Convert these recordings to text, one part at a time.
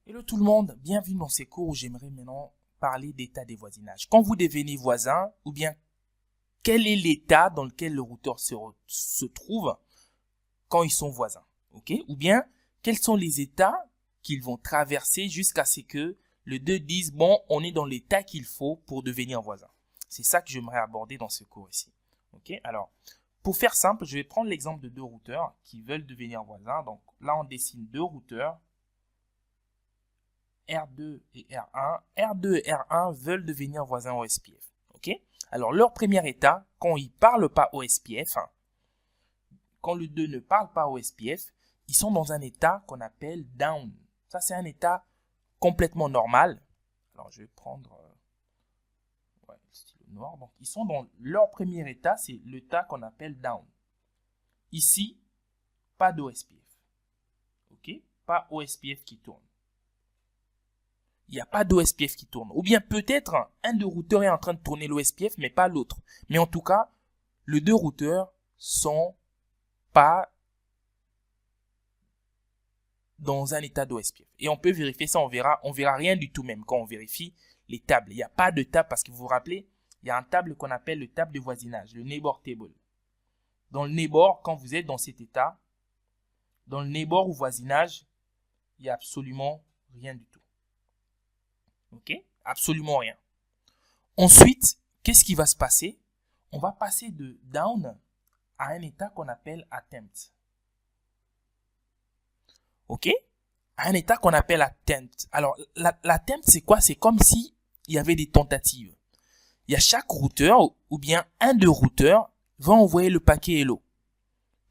Hello tout le monde, bienvenue dans ces cours où j'aimerais maintenant parler d'état des voisinages. Quand vous devenez voisin, ou bien quel est l'état dans lequel le routeur se trouve quand ils sont voisins, ok? Ou bien quels sont les états qu'ils vont traverser jusqu'à ce que les deux disent bon, on est dans l'état qu'il faut pour devenir voisin. C'est ça que j'aimerais aborder dans ce cours ici, ok? Alors, pour faire simple, je vais prendre l'exemple de deux routeurs qui veulent devenir voisins. Donc là, on dessine deux routeurs. R2 et R1. R2 et R1 veulent devenir voisins OSPF. Ok? Alors, leur premier état, quand ils ne parlent pas OSPF, quand les deux ne parlent pas OSPF, ils sont dans un état qu'on appelle down. Ça, c'est un état complètement normal. Alors, je vais prendre le stylo noir. Donc, ils sont dans leur premier état, c'est l'état qu'on appelle down. Ici, pas d'OSPF. Ok? Pas OSPF qui tourne. Il n'y a pas d'OSPF qui tourne. Ou bien peut-être un des routeurs est en train de tourner l'OSPF, mais pas l'autre. Mais en tout cas, les deux routeurs sont pas dans un état d'OSPF. Et on peut vérifier ça, on verra rien du tout même quand on vérifie les tables. Il n'y a pas de table parce que vous vous rappelez, il y a une table qu'on appelle le table de voisinage, le neighbor table. Dans le neighbor, quand vous êtes dans cet état, dans le neighbor ou voisinage, il n'y a absolument rien du tout. Ok? Absolument rien. Ensuite, qu'est-ce qui va se passer? On va passer de down à un état qu'on appelle attempt. Ok? À un état qu'on appelle attempt. Alors, l'attempt, c'est quoi? C'est comme si il y avait des tentatives. Il y a chaque routeur, ou bien un des routeurs, va envoyer le paquet hello.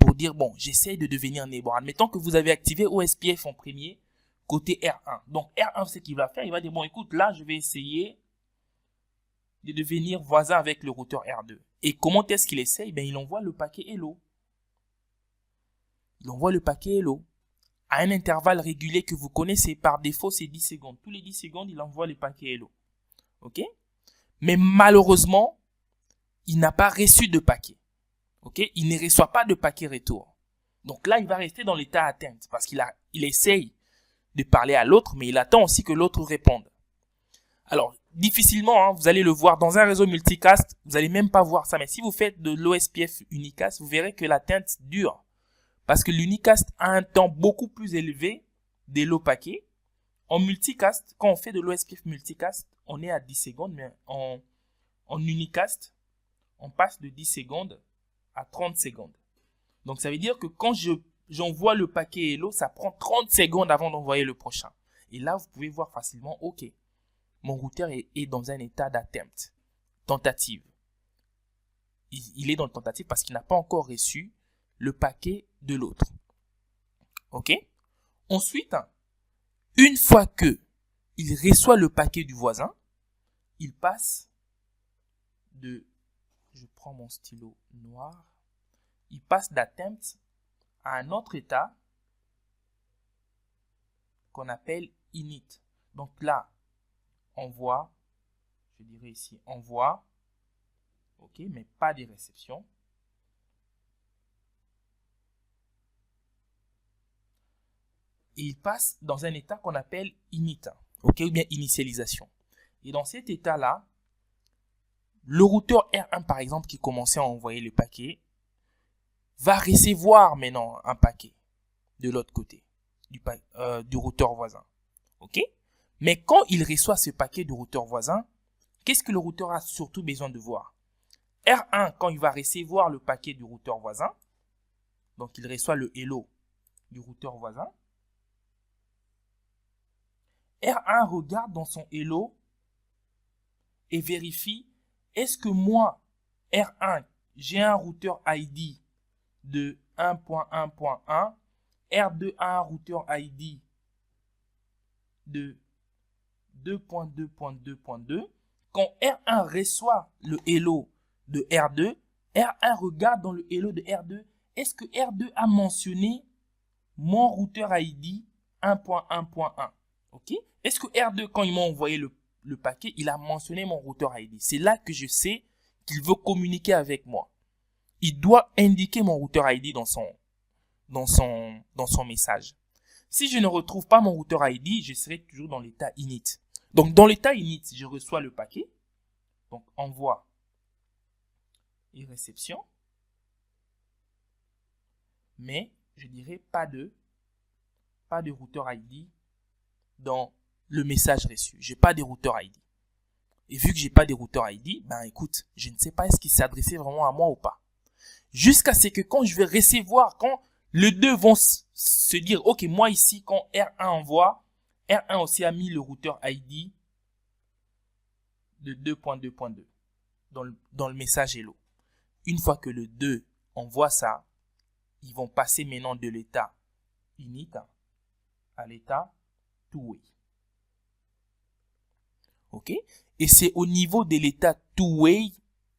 Pour dire, bon, j'essaie de devenir neighbor. Admettons que vous avez activé OSPF en premier, côté R1. Donc, R1, ce qu'il va faire, il va dire, bon, écoute, là, je vais essayer de devenir voisin avec le routeur R2. Et comment est-ce qu'il essaye? Ben, il envoie le paquet hello. Il envoie le paquet hello à un intervalle régulier que vous connaissez. Par défaut, c'est 10 secondes. Tous les 10 secondes, il envoie le paquet hello. OK? Mais malheureusement, il n'a pas reçu de paquet. OK? Il ne reçoit pas de paquet retour. Donc là, il va rester dans l'état atteinte parce qu'il essaye de parler à l'autre, mais il attend aussi que l'autre réponde. Alors, difficilement, vous allez le voir dans un réseau multicast, vous n'allez même pas voir ça. Mais si vous faites de l'OSPF unicast, vous verrez que l'atteinte dure. Parce que l'unicast a un temps beaucoup plus élevé des lots paquets. En multicast, quand on fait de l'OSPF multicast, on est à 10 secondes, mais en unicast, on passe de 10 secondes à 30 secondes. Donc, ça veut dire que quand j'envoie le paquet hello, ça prend 30 secondes avant d'envoyer le prochain. Et là, vous pouvez voir facilement, ok, mon routeur est dans un état d'attempt, tentative. Il est dans le tentative parce qu'il n'a pas encore reçu le paquet de l'autre. Ok? Ensuite, une fois que il reçoit le paquet du voisin, il passe de, je prends mon stylo noir, il passe d'attempt à un autre état qu'on appelle init. Donc là, on voit, je dirais ici, on voit, ok, mais pas de réception. Et il passe dans un état qu'on appelle init, ok, ou bien initialisation. Et dans cet état-là, le routeur R1, par exemple, qui commençait à envoyer le paquet, va recevoir maintenant un paquet de l'autre côté du routeur voisin. Ok? Mais quand il reçoit ce paquet du routeur voisin, qu'est-ce que le routeur a surtout besoin de voir? R1, quand il va recevoir le paquet du routeur voisin, donc il reçoit le hello du routeur voisin, R1 regarde dans son hello et vérifie, est-ce que moi, R1, j'ai un routeur ID de 1.1.1, R2 a un routeur ID de 2.2.2.2. Quand R1 reçoit le hello de R2, R1 regarde dans le hello de R2, est-ce que R2 a mentionné mon routeur ID 1.1.1? Ok? Est-ce que R2, quand il m'a envoyé le paquet, il a mentionné mon routeur ID? C'est là que je sais qu'il veut communiquer avec moi. Il doit indiquer mon routeur ID dans son message. Si je ne retrouve pas mon routeur ID, je serai toujours dans l'état init. Donc, dans l'état init, je reçois le paquet. Donc, envoi et réception. Mais, je dirais pas de routeur ID dans le message reçu. J'ai pas de routeur ID. Et vu que j'ai pas de routeur ID, ben écoute, je ne sais pas est-ce qu'il s'adressait vraiment à moi ou pas. Jusqu'à ce que quand je vais recevoir, quand les deux vont se dire, ok, moi ici, quand R1 envoie, R1 aussi a mis le routeur ID de 2.2.2 dans le message hello. Une fois que le 2 envoie ça, ils vont passer maintenant de l'état init à l'état two-way. Ok? Et c'est au niveau de l'état two-way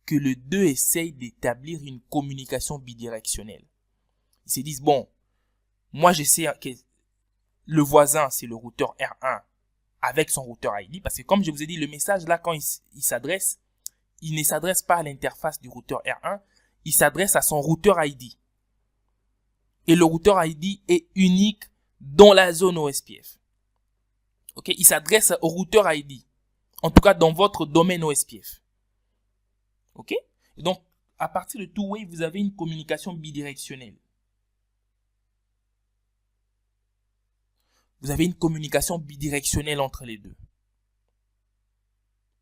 que le 2 essaye d'établir une communication bidirectionnelle. Ils se disent, bon, moi je sais que le voisin, c'est le routeur R1 avec son routeur ID, parce que comme je vous ai dit, le message là, quand il s'adresse, il ne s'adresse pas à l'interface du routeur R1, il s'adresse à son routeur ID. Et le routeur ID est unique dans la zone OSPF. Ok? Il s'adresse au routeur ID. En tout cas, dans votre domaine OSPF. Ok? Et donc, à partir de two-way, vous avez une communication bidirectionnelle. Vous avez une communication bidirectionnelle entre les deux.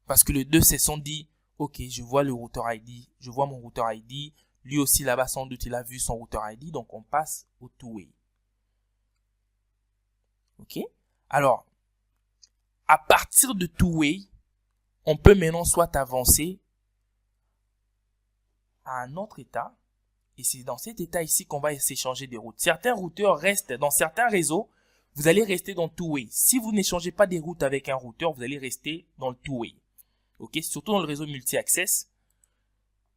Parce que les deux se sont dit, ok, je vois le routeur ID, je vois mon routeur ID, lui aussi là-bas sans doute il a vu son routeur ID, donc on passe au two-way. Ok? Alors, à partir de two-way, on peut maintenant soit avancer à un autre état, et c'est dans cet état ici qu'on va s'échanger des routes. Certains routeurs restent dans certains réseaux, vous allez rester dans two-way. Si vous n'échangez pas des routes avec un routeur, vous allez rester dans le two-way. Ok, surtout dans le réseau multi-access.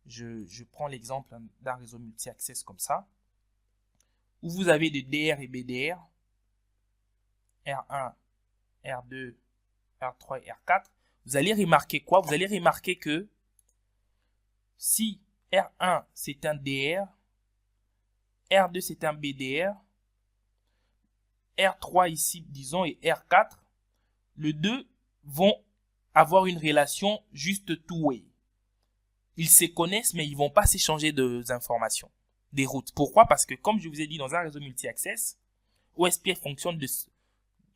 Je prends l'exemple d'un réseau multi-access comme ça, où vous avez des DR et BDR, R1, R2, R3 et R4. Vous allez remarquer quoi? Vous allez remarquer que si R1 c'est un DR, R2 c'est un BDR, R3 ici, disons, et R4, les deux vont avoir une relation juste two-way. Ils se connaissent, mais ils vont pas s'échanger des informations, des routes. Pourquoi? Parce que, comme je vous ai dit, dans un réseau multi-access, OSPF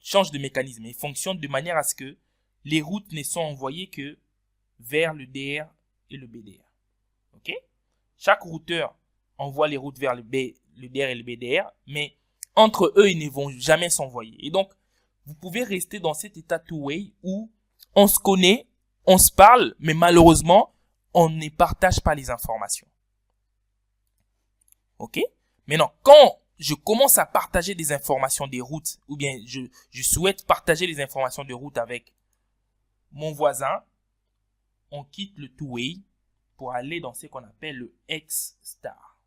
change de mécanisme et fonctionne de manière à ce que les routes ne sont envoyées que vers le DR et le BDR. Ok? Chaque routeur envoie les routes vers le DR et le BDR, mais entre eux, ils ne vont jamais s'envoyer. Et donc, vous pouvez rester dans cet état two-way où on se connaît, on se parle, mais malheureusement, on ne partage pas les informations. Ok? Maintenant, quand je commence à partager des informations des routes, ou bien je souhaite partager les informations de route avec mon voisin, on quitte le two-way pour aller dans ce qu'on appelle le X-star.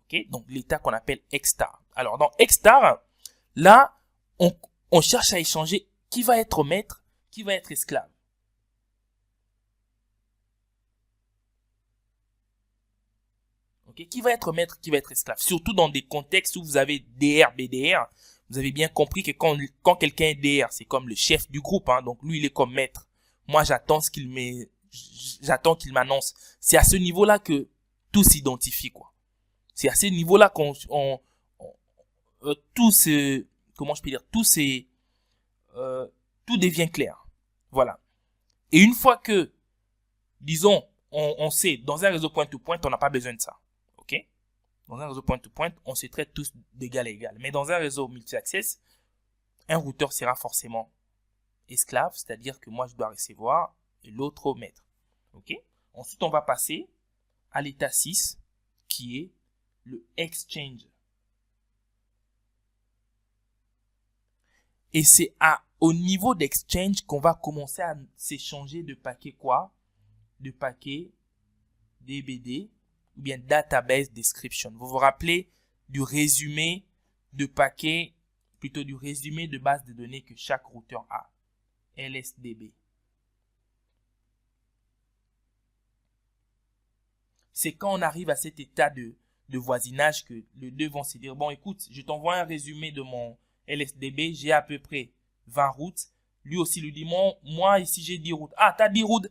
Okay? Donc, l'état qu'on appelle X-star. Alors, dans X-star, là, on cherche à échanger qui va être maître, qui va être esclave. Okay? Qui va être maître, qui va être esclave. Surtout dans des contextes où vous avez DR, BDR. Vous avez bien compris que quand quelqu'un est DR, c'est comme le chef du groupe. Hein, donc, lui, il est comme maître. Moi, j'attends qu'il m'annonce. C'est à ce niveau-là que tout s'identifie, quoi. C'est à ce niveau-là qu'on tout devient clair. Voilà. Et une fois que, disons, on sait, dans un réseau point-to-point, on n'a pas besoin de ça. Ok? Dans un réseau point-to-point, on se traite tous d'égal à égal. Mais dans un réseau multi-access, un routeur sera forcément esclave, c'est-à-dire que moi, je dois recevoir et l'autre maître. Ok? Ensuite, on va passer à l'état 6, qui est le exchange. Et c'est au niveau d'exchange qu'on va commencer à s'échanger de paquets quoi? De paquets DBD ou bien Database Description. Vous vous rappelez du résumé de paquets, plutôt du résumé de base de données que chaque routeur a. LSDB. C'est quand on arrive à cet état de de voisinage que les deux vont se dire, bon, écoute, je t'envoie un résumé de mon LSDB, j'ai à peu près 20 routes. Lui aussi lui dit, moi ici j'ai 10 routes. Ah, t'as 10 routes?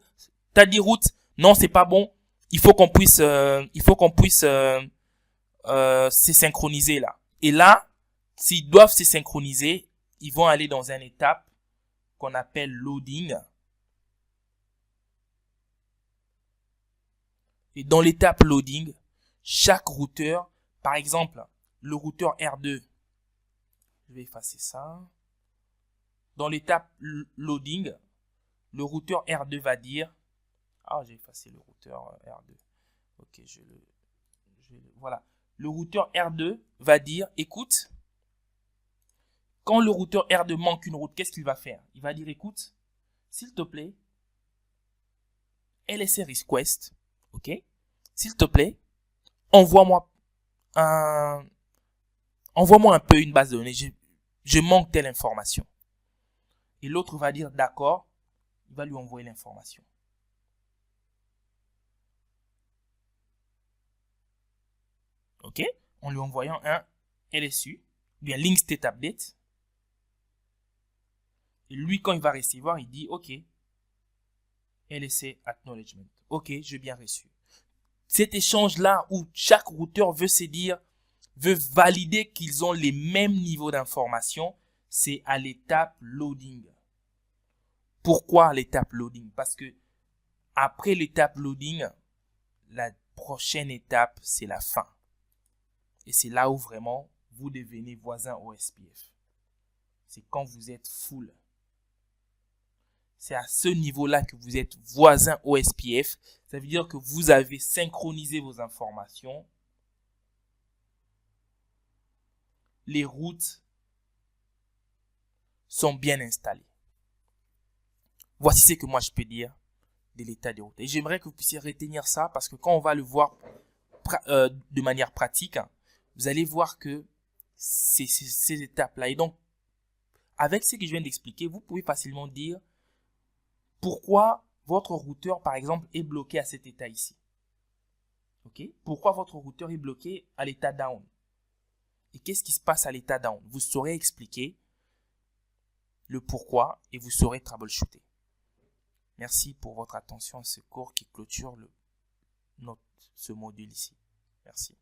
Non, c'est pas bon. Il faut qu'on puisse se synchroniser là. Et là, s'ils doivent se synchroniser, ils vont aller dans une étape qu'on appelle loading. Et dans l'étape loading, chaque routeur, par exemple, le routeur R2, je vais effacer ça. Dans l'étape loading, le routeur R2 va dire, j'ai effacé le routeur R2. Ok, voilà. Le routeur R2 va dire, écoute, quand le routeur R2 manque une route, qu'est-ce qu'il va faire? Il va dire, écoute, s'il te plaît, LSR request, ok? S'il te plaît, envoie-moi un peu une base de données. Je manque telle information. Et l'autre va dire, d'accord, il va lui envoyer l'information. Ok? En lui envoyant un LSU, bien link state update. Et lui, quand il va recevoir, il dit, ok, LSA acknowledgement. Ok, j'ai bien reçu. Cet échange-là où chaque routeur veut se dire, veut valider qu'ils ont les mêmes niveaux d'information, c'est à l'étape loading. Pourquoi l'étape loading? Parce que après l'étape loading, la prochaine étape, c'est la fin. Et c'est là où vraiment vous devenez voisin OSPF. C'est quand vous êtes full. C'est à ce niveau-là que vous êtes voisin OSPF. Ça veut dire que vous avez synchronisé vos informations. Les routes sont bien installées. Voici ce que moi je peux dire de l'état des routes. Et j'aimerais que vous puissiez retenir ça parce que quand on va le voir de manière pratique, vous allez voir que c'est ces étapes-là. Et donc, avec ce que je viens d'expliquer, vous pouvez facilement dire pourquoi votre routeur, par exemple, est bloqué à cet état ici. Okay? Pourquoi votre routeur est bloqué à l'état down? Et qu'est-ce qui se passe à l'état down? Vous saurez expliquer le pourquoi et vous saurez troubleshooter. Merci pour votre attention à ce cours qui clôture ce module ici. Merci.